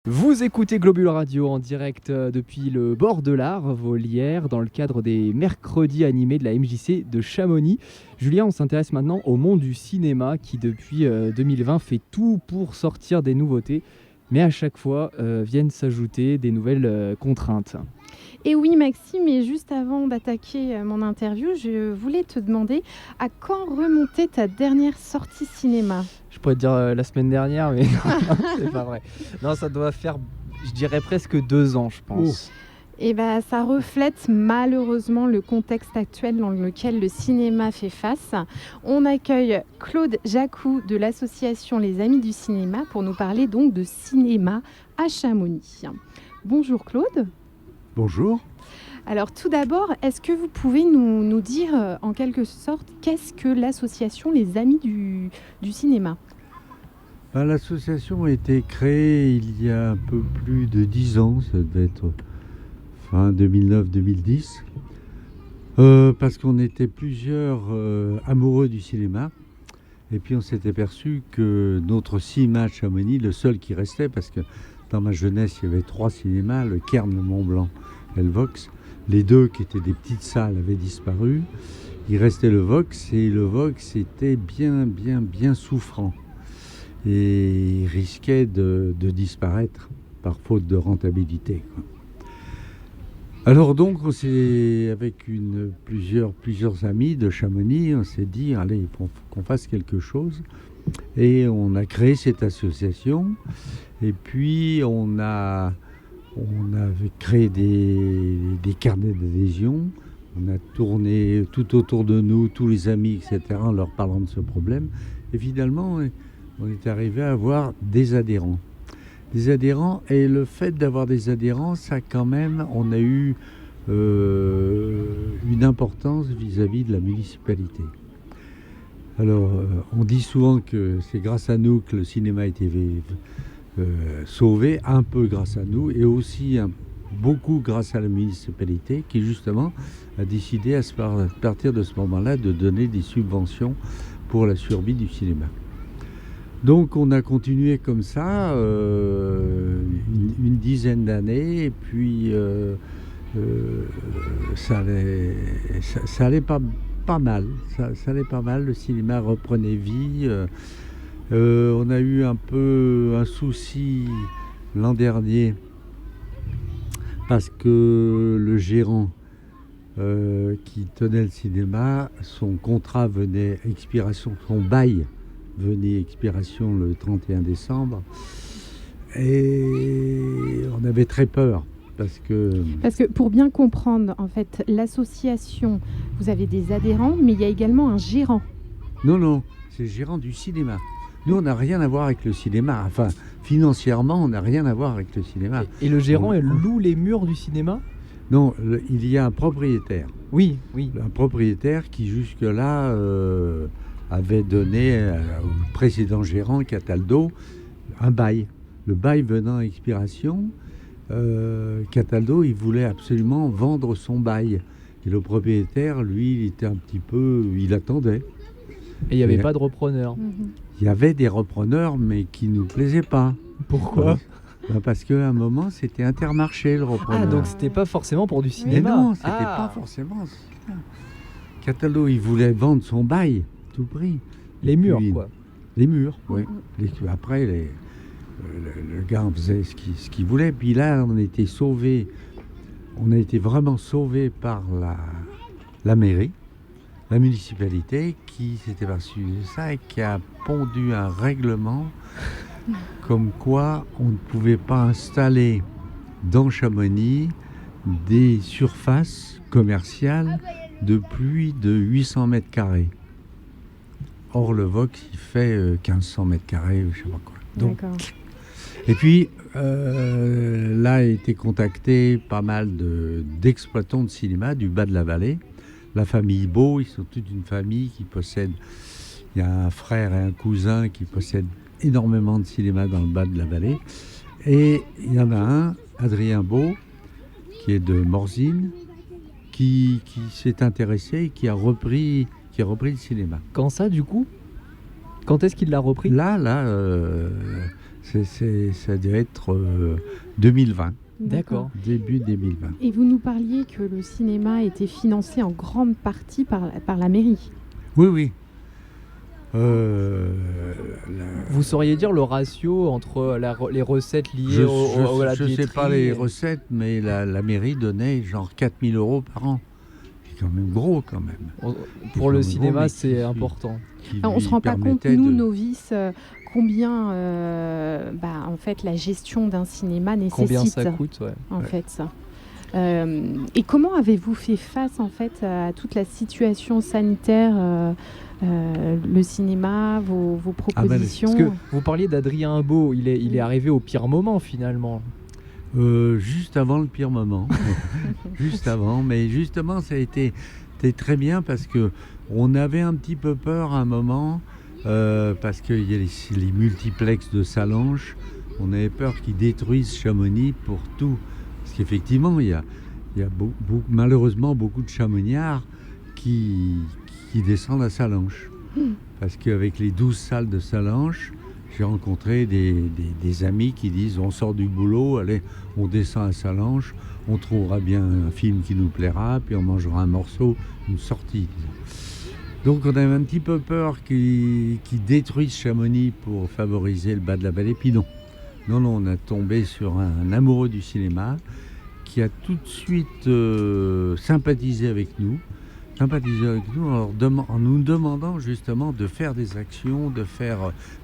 Vous écoutez Globule Radio en direct depuis le bord de l'Arve, Volière, dans le cadre des mercredis animés de la MJC de Chamonix. Julien, on s'intéresse maintenant au monde du cinéma qui, depuis 2020, fait tout pour sortir des nouveautés. Mais à chaque fois, viennent s'ajouter des nouvelles contraintes. Et oui, Maxime, et juste avant d'attaquer mon interview, je voulais te demander à quand remontait ta dernière sortie cinéma? Je pourrais te dire la semaine dernière, mais non, c'est pas vrai. Non, ça doit faire, je dirais, presque 2 ans, je pense. Eh bien, ça reflète malheureusement le contexte actuel dans lequel le cinéma fait face. On accueille Claude Jacou de l'association Les Amis du Cinéma pour nous parler donc de cinéma à Chamonix. Bonjour Claude. Bonjour. Alors tout d'abord, est-ce que vous pouvez nous dire en quelque sorte qu'est-ce que l'association Les Amis du Cinéma? L'association a été créée il y a un peu plus de 10 ans, ça devait être fin 2009-2010, parce qu'on était plusieurs amoureux du cinéma. Et puis on s'est aperçu que notre cinéma à Chamonix, le seul qui restait, parce que dans ma jeunesse il y avait 3 cinémas, le Cairn, le Mont-Blanc et le Vox. Les 2 qui étaient des petites salles avaient disparu. Il restait le Vox, et le Vox était bien souffrant. Et il risquait de disparaître par faute de rentabilité, quoi. Alors donc, avec plusieurs amis de Chamonix, on s'est dit, allez, il faut qu'on fasse quelque chose. Et on a créé cette association. Et puis, on avait créé des carnets d'adhésion. On a tourné tout autour de nous, tous les amis, etc., en leur parlant de ce problème. Et finalement, on est arrivé à avoir des adhérents. Et le fait d'avoir des adhérents, ça quand même, on a eu une importance vis-à-vis de la municipalité. Alors, on dit souvent que c'est grâce à nous que le cinéma a été sauvé, un peu grâce à nous, et aussi beaucoup grâce à la municipalité qui justement a décidé à partir de ce moment-là de donner des subventions pour la survie du cinéma. Donc on a continué comme ça une dizaine d'années, et puis ça allait pas mal. Ça allait pas mal, le cinéma reprenait vie. On a eu un peu un souci l'an dernier parce que le gérant qui tenait le cinéma, son contrat venait expiration, son bail venait expiration le 31 décembre. Et on avait très peur. Parce que pour bien comprendre, en fait, l'association, vous avez des adhérents, mais il y a également un gérant. Non, c'est le gérant du cinéma. Nous, on n'a rien à voir avec le cinéma. Enfin, financièrement, on n'a rien à voir avec le cinéma. Et le gérant, elle loue les murs du cinéma ? Non, il y a un propriétaire. Oui. Un propriétaire qui, jusque-là, avait donné au précédent gérant, Cataldo, un bail. Le bail venant à expiration, Cataldo, il voulait absolument vendre son bail. Et le propriétaire, lui, il était un petit peu... Il attendait. Et il n'y avait pas de repreneur. Il y avait des repreneurs, mais qui ne nous plaisaient pas. Pourquoi ? Parce qu'à un moment, c'était Intermarché, le repreneur. Ah, donc c'était pas forcément pour du cinéma. Mais non, c'était pas forcément. Cataldo, il voulait vendre son bail, tout prix. Les murs, quoi. Les murs, oui. Après, le gars en faisait ce qu'il voulait. Puis là, on a été sauvés. On a été vraiment sauvés par la mairie, la municipalité, qui s'était aperçue de ça et qui a pondu un règlement comme quoi on ne pouvait pas installer dans Chamonix des surfaces commerciales de plus de 800 mètres carrés. Or, le Vox, il fait 1500 mètres carrés, je ne sais pas quoi. Donc, et puis, là a été contacté pas mal d'exploitants de cinéma du bas de la vallée. La famille Beau, ils sont toute une famille qui possède... Il y a un frère et un cousin qui possèdent énormément de cinéma dans le bas de la vallée. Et il y en a un, Adrien Beau, qui est de Morzine, qui s'est intéressé et qui a repris le cinéma. Quand ça, du coup ? Quand est-ce qu'il l'a repris ? Là, Ça doit être 2020, D'accord. début 2020. Et vous nous parliez que le cinéma était financé en grande partie par la mairie. Oui, oui. Vous sauriez dire le ratio entre les recettes liées à la Je sais billetterie pas les et- recettes, mais la mairie donnait genre 4 000 € par an. C'est quand même gros, quand même. Pour le Ils sont gros, cinéma, mais c'est qui- important. Qui Alors, on ne se lui rend pas compte, permettait nous, de- novices, combien en fait, la gestion d'un cinéma nécessite. Combien ça coûte, ouais. En Ouais. fait, ça. Et comment avez-vous fait face en fait à toute la situation sanitaire, le cinéma, vos propositions? Parce que vous parliez d'Adrien Beau, il est arrivé au pire moment finalement. Juste avant le pire moment. Juste avant. Mais justement, c'était très bien parce que on avait un petit peu peur à un moment, parce qu'il y a les multiplex de Salanches. On avait peur qu'ils détruisent Chamonix pour tout. Parce qu'effectivement, il y a malheureusement beaucoup de chamoniards qui descendent à Salanches. Parce qu'avec les 12 salles de Salanches, j'ai rencontré des amis qui disent on sort du boulot, allez, on descend à Salanches, on trouvera bien un film qui nous plaira, puis on mangera un morceau, une sortie. Donc on avait un petit peu peur qu'ils détruisent Chamonix pour favoriser le bas de la vallée, puis non. Non, on a tombé sur un amoureux du cinéma qui a tout de suite sympathisé avec nous en nous demandant justement de faire des actions,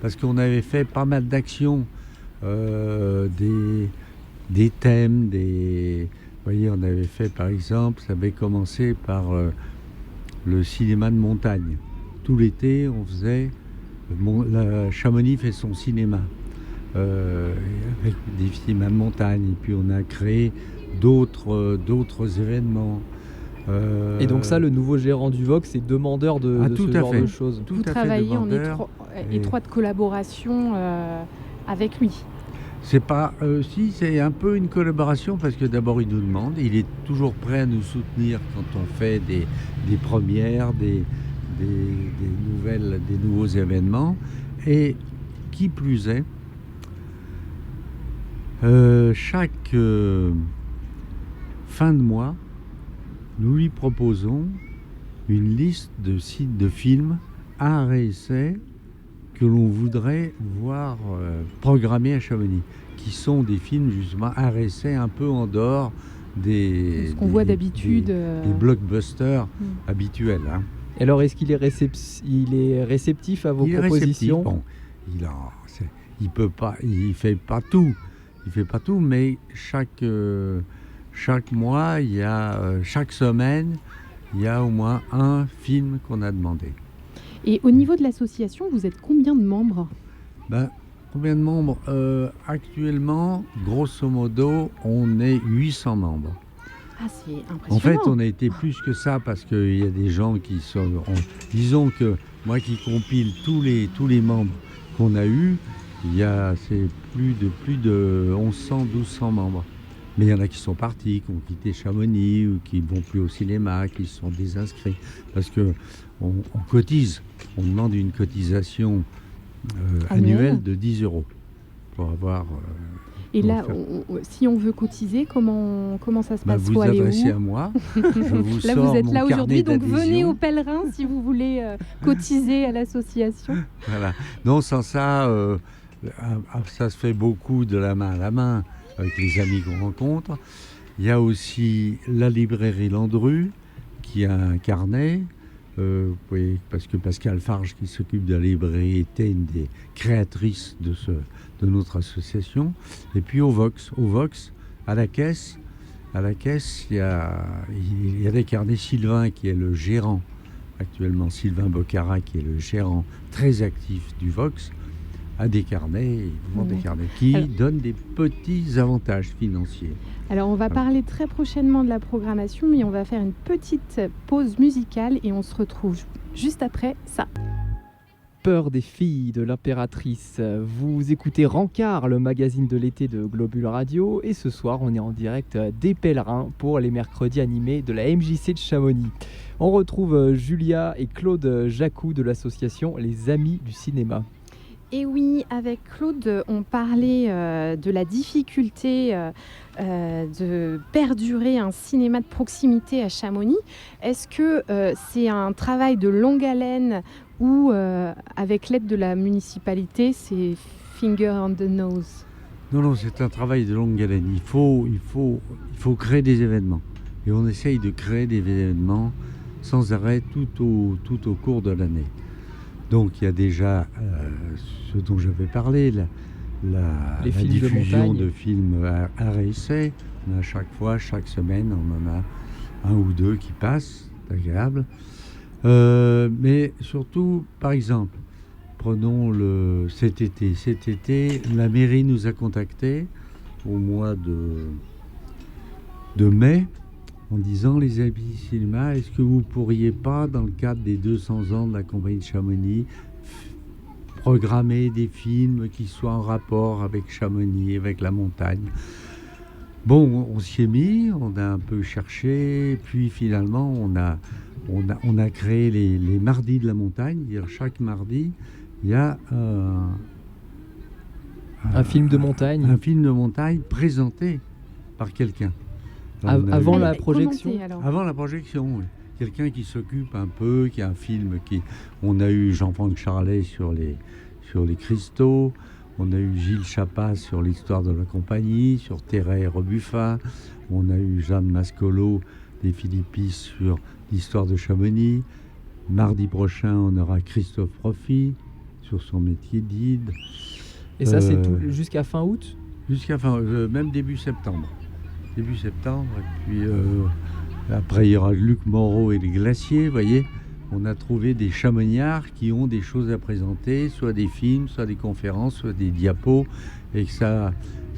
parce qu'on avait fait pas mal d'actions, des thèmes, vous voyez, on avait fait par exemple, ça avait commencé par le cinéma de montagne. Tout l'été, on faisait, Chamonix fait son cinéma, avec des cinémas de montagne, et puis on a créé d'autres événements. Et donc ça, le nouveau gérant du Vox est demandeur de tout ce à genre fait. de choses. Tout Vous à fait travaillez en demandeur. étroite collaboration avec lui. C'est pas, si, c'est un peu une collaboration parce que d'abord il nous demande, il est toujours prêt à nous soutenir quand on fait des premières, des nouvelles, des nouveaux événements. Et qui plus est, chaque fin de mois, nous lui proposons une liste de sites de films à réessai que l'on voudrait voir programmés à Chamonix, qui sont des films justement à réessai un peu en dehors Ce qu'on voit d'habitude. des blockbusters habituels. Hein. Et alors, est-ce qu'il est, réceptif à vos Il est propositions? réceptif. Bon, il peut pas, il fait pas tout, mais chaque mois, chaque semaine, il y a au moins un film qu'on a demandé. Et au niveau de l'association, vous êtes combien de membres? Combien de membres actuellement, grosso modo, on est 800 membres. Ah, c'est impressionnant. En fait, on a été plus que ça parce qu'il y a des gens qui sont... disons que moi qui compile tous les membres qu'on a eus, c'est plus de 1100, 1200 membres. Mais il y en a qui sont partis, qui ont quitté Chamonix ou qui ne vont plus au cinéma, qui se sont désinscrits. Parce que on cotise, on demande une cotisation annuelle de 10 € pour avoir... Et là, si on veut cotiser, comment ça se passe? Vous adressez à moi. Je vous là, sors vous êtes mon là aujourd'hui, carnet donc venez d'adhésion. au Pèlerin si vous voulez cotiser à l'association. Voilà. Non, sans ça, ça se fait beaucoup de la main à la main avec les amis qu'on rencontre. Il y a aussi la librairie Landru qui a un carnet. Oui, parce que Pascal Farge, qui s'occupe de la librairie, était une des créatrices de notre association. Et puis au Vox, à la caisse, il y a des carnets. Sylvain, qui est le gérant actuellement, Sylvain Bocara, qui est le gérant très actif du Vox, a des carnets, qui donnent des petits avantages financiers. Alors, on va parler très prochainement de la programmation, mais on va faire une petite pause musicale et on se retrouve juste après ça. Peur des filles de l'impératrice. Vous écoutez Rancard, le magazine de l'été de Globule Radio, et ce soir on est en direct des Pèlerins pour les mercredis animés de la MJC de Chamonix. On retrouve Julia et Claude Jacou de l'association Les Amis du Cinéma. Et oui, avec Claude, on parlait de la difficulté de perdurer un cinéma de proximité à Chamonix. Est-ce que c'est un travail de longue haleine ou avec l'aide de la municipalité, c'est finger on the nose? Non, non, c'est un travail de longue haleine. Il faut créer des événements. Et on essaye de créer des événements sans arrêt tout au cours de l'année. Donc il y a déjà ce dont j'avais parlé, la films diffusion de de films à essai. On a chaque semaine, on en a un ou deux qui passent, c'est agréable. Mais surtout, par exemple, prenons cet été. Cet été, la mairie nous a contactés au mois de mai en disant: les amis du cinéma, est-ce que vous pourriez pas, dans le cadre des 200 ans de la compagnie de Chamonix, programmer des films qui soient en rapport avec Chamonix, avec la montagne? Bon, on s'y est mis, on a un peu cherché, puis finalement on a créé les mardis de la montagne. C'est-à-dire chaque mardi, il y a un film de montagne. Un film de montagne présenté par quelqu'un. Avant la projection. Avant la projection, oui. Quelqu'un qui s'occupe un peu, qui a un film On a eu Jean-Franck Charlet sur les cristaux, on a eu Gilles Chapas sur l'histoire de la compagnie, sur Terray et Rebuffat, on a eu Jeanne Mascolo des Philippis sur l'histoire de Chamonix. Mardi prochain, on aura Christophe Profit sur son métier d'Ide. Et ça, c'est tout jusqu'à fin août? Jusqu'à même début septembre. Et puis après il y aura Luc Moreau et les Glaciers. Vous voyez, on a trouvé des chamoniards qui ont des choses à présenter, soit des films, soit des conférences, soit des diapos, et que ça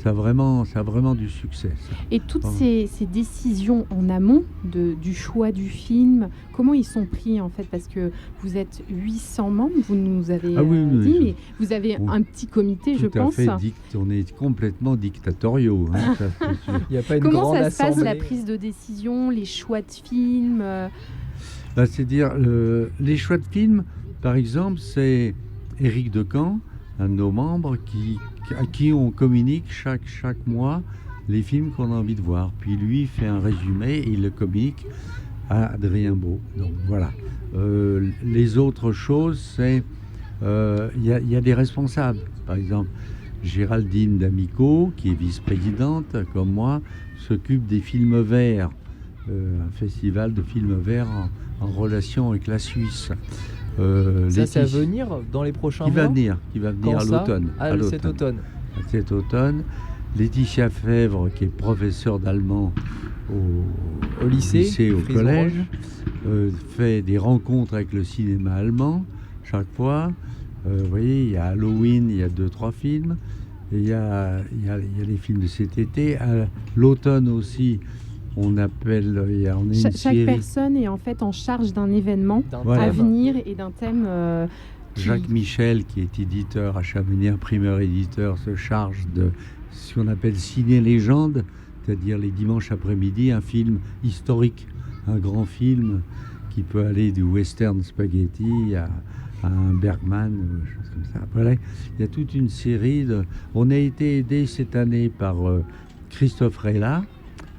a vraiment du succès, ça. Et toutes ces décisions en amont du choix du film, comment ils sont pris en fait? Parce que vous êtes 800 membres, vous nous avez dit, mais vous avez un petit comité, je pense. Tout à fait, on est complètement dictatoriaux. Hein, ça, c'est sûr. Il y a pas une comment grande ça se passe, assemblée. la prise de décision, les choix de films C'est-à-dire, les choix de films, par exemple, c'est Éric Decamp, un de nos membres, à qui on communique chaque mois les films qu'on a envie de voir. Puis lui fait un résumé et il le communique à Adrien Beau. Donc voilà. Les autres choses, c'est il y a des responsables. Par exemple, Géraldine D'Amico, qui est vice-présidente comme moi, s'occupe des films verts, un festival de films verts en relation avec la Suisse. Ça, c'est à venir dans les prochains mois? Qui va venir à l'automne. Cet automne. Laetitia Fèvre, qui est professeure d'allemand au lycée, au collège, fait des rencontres avec le cinéma allemand chaque fois. Vous voyez, il y a Halloween, il y a 2-3 films. Et il y a les films de cet été. À l'automne aussi, on appelle... Chaque personne est en fait en charge d'un événement à venir et d'un thème... Jacques Michel, qui est éditeur à Chamonix, imprimeur-éditeur, se charge de ce qu'on appelle ciné-légende, c'est-à-dire les dimanches après-midi, un film historique, un grand film qui peut aller du western spaghetti à un Bergman, choses comme ça. Voilà. Il y a toute une série de... On a été aidé cette année par Christophe Rella,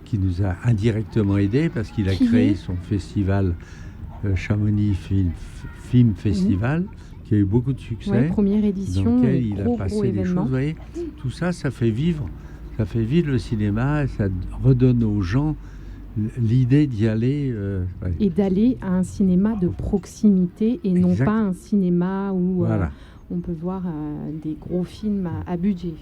qui nous a indirectement aidés parce qu'il a créé son festival Chamonix Film Festival, qui a eu beaucoup de succès. Première édition, dans lequel il gros, a passé gros des événement. choses. Vous voyez, tout ça, ça fait vivre le cinéma, et ça redonne aux gens l'idée d'y aller. Et d'aller à un cinéma de proximité et non pas un cinéma où on peut voir des gros films à budget.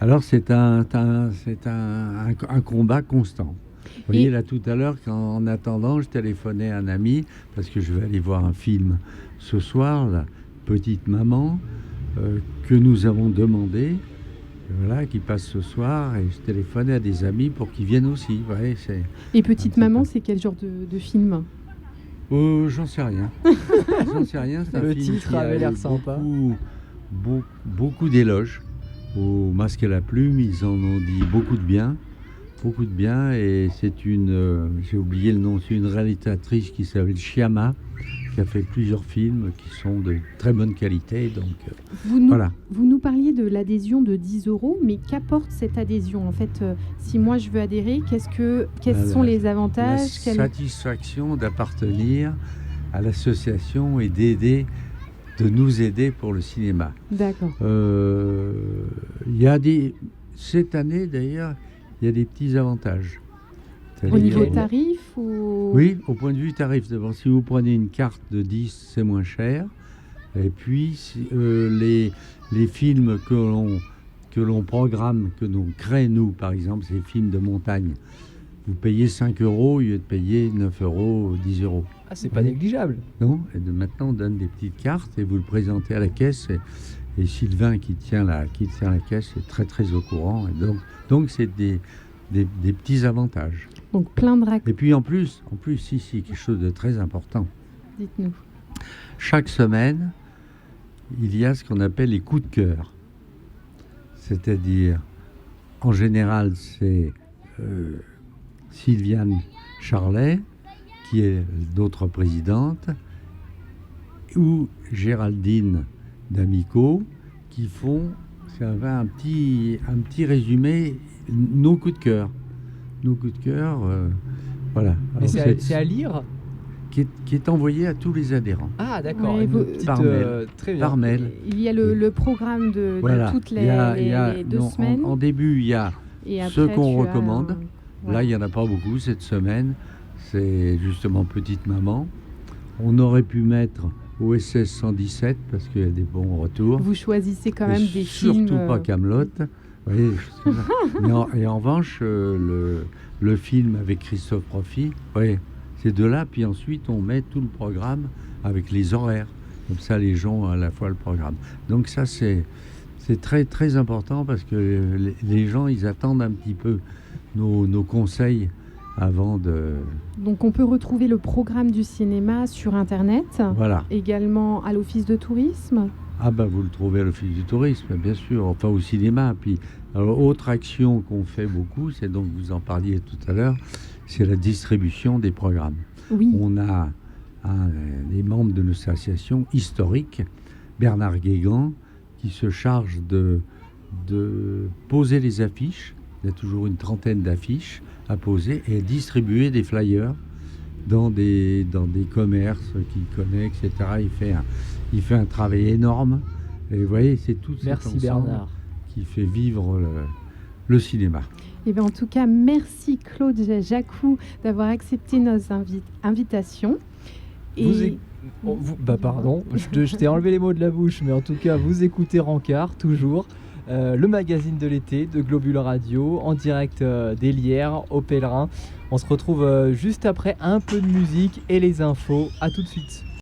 Alors c'est un combat constant. Vous voyez, là tout à l'heure, en attendant, je téléphonais à un ami parce que je vais aller voir un film ce soir, la Petite Maman, que nous avons demandé, qui passe ce soir, et je téléphonais à des amis pour qu'ils viennent aussi. Ouais, et Petite Maman, c'est quel genre de film? J'en sais rien. C'est un Le film titre qui avait l'air eu sympa. Beaucoup d'éloges. Au Masque et la Plume, ils en ont dit beaucoup de bien, et c'est j'ai oublié le nom, c'est une réalisatrice qui s'appelle Chiama, qui a fait plusieurs films qui sont de très bonne qualité. Donc Voilà. Vous nous parliez de l'adhésion de 10 €, mais qu'apporte cette adhésion? En fait, si moi je veux adhérer, quels sont les avantages? La satisfaction d'appartenir à l'association et de nous aider pour le cinéma. D'accord. Cette année d'ailleurs, il y a des petits avantages. Au niveau tarif ou... Oui, au point de vue tarif. D'abord, si vous prenez une carte de 10, c'est moins cher. Et puis, les films que l'on programme, que l'on crée, nous, par exemple, ces films de montagne, vous payez 5 € au lieu de payer 9 €, 10 €. Ah, c'est pas négligeable. Non, et maintenant, on donne des petites cartes et vous le présentez à la caisse. Et Sylvain, qui tient la caisse, est très, très au courant. Et donc c'est des petits avantages. Donc, plein de Et puis, en plus, ici, quelque chose de très important. Dites-nous. Chaque semaine, il y a ce qu'on appelle les coups de cœur. C'est-à-dire, en général, c'est Sylviane Charlet, qui est notre présidente, ou Géraldine D'Amico, qui font un petit résumé, nos coups de cœur. Nos coups de cœur, voilà. Mais c'est à lire? Qui est envoyé à tous les adhérents. Ah, d'accord. Ouais, Par mail. Très bien. Par mail. Il y a le programme de toutes les 2 semaines. En début, il y a Et ceux après, qu'on tu as recommande. Là, il n'y en a pas beaucoup cette semaine. C'est justement Petite Maman. On aurait pu mettre OSS 117 parce qu'il y a des bons retours. Vous choisissez quand même des surtout films. Surtout pas Kaamelott. Oui, mais en revanche, le film avec Christophe Profit, oui, c'est de là. Puis ensuite, on met tout le programme avec les horaires. Comme ça, les gens ont à la fois le programme. Donc ça, c'est très, très important parce que les gens, ils attendent un petit peu nos conseils avant de... Donc on peut retrouver le programme du cinéma sur Internet, Voilà. également à l'Office de tourisme. Ah ben vous le trouvez à l'Office du tourisme, bien sûr, enfin au cinéma. Puis, alors, autre action qu'on fait beaucoup, c'est donc, vous en parliez tout à l'heure, c'est la distribution des programmes. Oui. On a des membres de l'association historique, Bernard Guégan, qui se charge de poser les affiches. Il y a toujours une trentaine d'affiches à poser et à distribuer des flyers dans des commerces qu'il connaît, etc. Il fait un travail énorme. Et vous voyez, c'est tout cet ensemble Bernard qui fait vivre le cinéma. Et bien, en tout cas, merci Claude Jacou d'avoir accepté nos invitations. Pardon, je t'ai enlevé les mots de la bouche, mais en tout cas, vous écoutez Rancard, toujours. Le magazine de l'été de Globule Radio, en direct des Lières, au Pèlerin. On se retrouve juste après un peu de musique et les infos. À tout de suite.